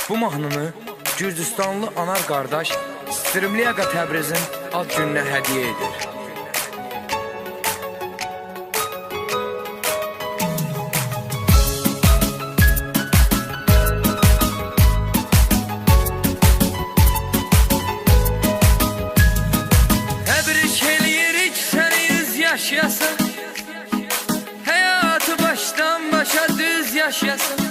Bu mahnını Gürcüstanlı Anar qardaş Strimliyaqa Təbrizin ad gününə hədiyyə edir. Təbrik eləyirik səni 100 yaşayasın, həyatı başdan başa düz yaşayasın.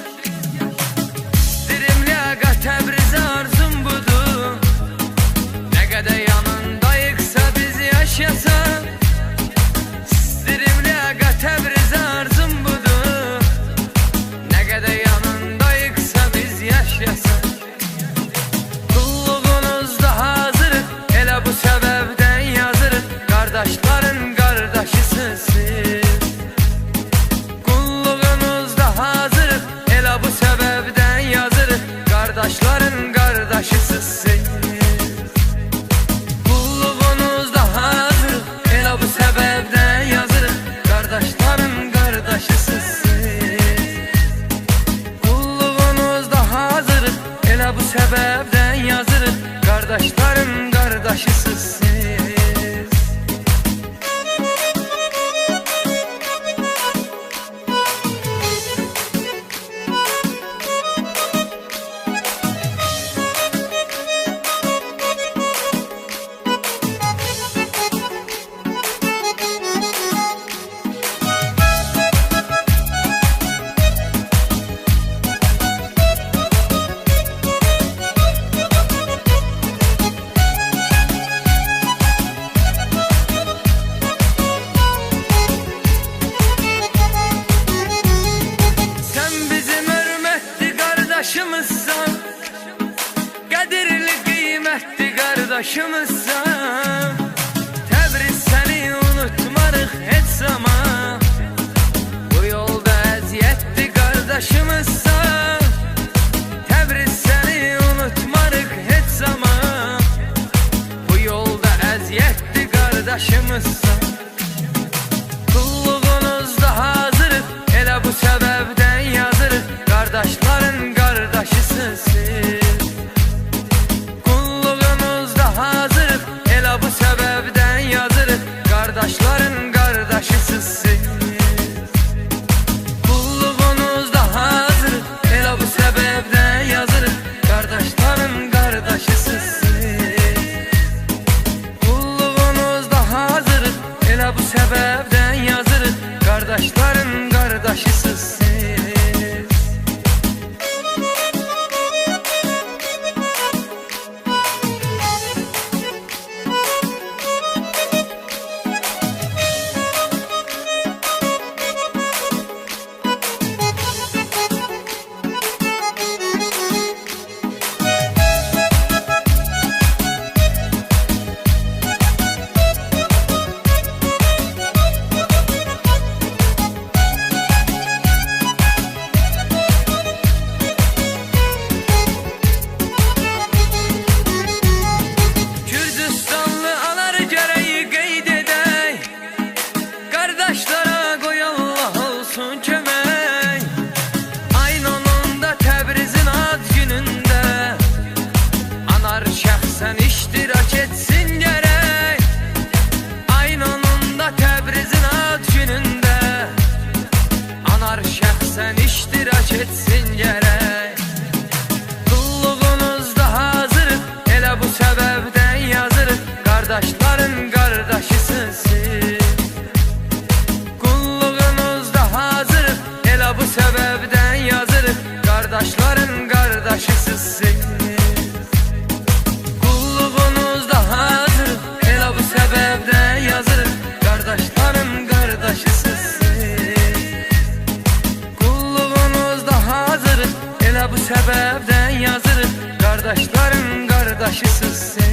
Strimliyaqa Təbrizə arzum budur, nə qədər yanındayıqsa biz yaşasan. Strimliyaqa Təbrizə arzum budur, nə qədər yanındayıqsa biz yaşasan. Qulluğunuz da hazırıq, elə bu səbəbdən yazırıq, qardaşların qardaşısınız siz. Qulluğunuz da hazırıq, elə bu səbəbdən yazırıq, qardaşların qardaşısınız siz. Qulluğunuz da hazırıq, elə bu səbəbdən yazırıq, qardaşların qardaşısınız siz. Qulluğunuz da hazırıq, elə bu səbəbdən yazırıq, qardaşların qardaşısınız siz. Qardaşımızsan, qədirli qiymətli qardaşımızsan. Təbriz səni unutmarıq heç zaman, bu yolda əziyyətli qardaşımızsan. Təbriz səni unutmarıq heç zaman, bu yolda əziyyətli qardaşımızsan. Qulluğunuzda hazırıq, elə bu səbəbdən yazırıq, qardaşların qardaşısınız siz. Qulluğunuzda hazırıq, elə bu səbəbdən yazırıq, qardaşların qardaşısınız siz. Qulluğunuzda hazırıq, elə bu səbəbdən yazırıq, qardaşların qardaşısınız siz. Qulluğunuzda hazırıq, elə bu səbəbdən yazırıq, qardaşların qardaşısınız siz. Qardaşlara qoy Allah olsun kömək, ayın 10-unda Təbrizin ad günündə Anar şəxsən iştirak etsin gərək. Ayın 10-unda Təbrizin ad günündə Anar şəxsən iştirak etsin gərək. Qulluğunuzda hazırıq, elə bu səbəbdən yazırıq, qardaşların qardaşısınız siz. Elə bu səbəbdən yazırıq, qardaşların qardaşısınız siz. Qulluğunuzda hazırıq, elə bu səbəbdən yazırıq, qardaşların qardaşısınız siz. Qulluğunuzda hazırıq, elə bu səbəbdən yazırıq, qardaşların qardaşısınız siz.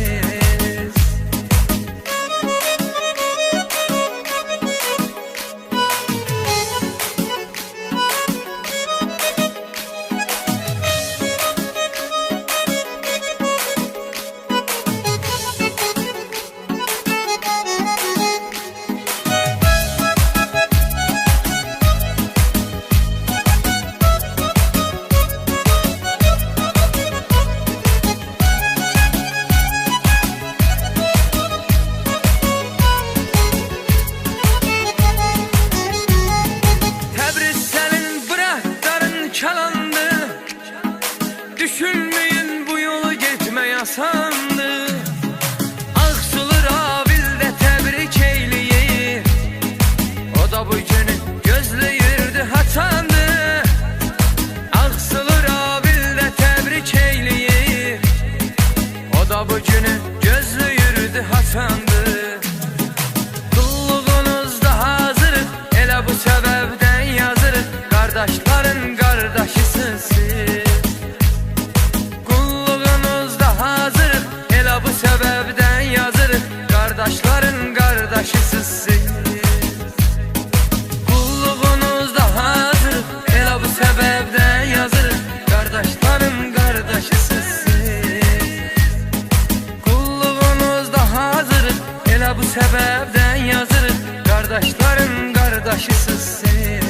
səbəbdən yazırıq. Qardaşların qardaşısız siz.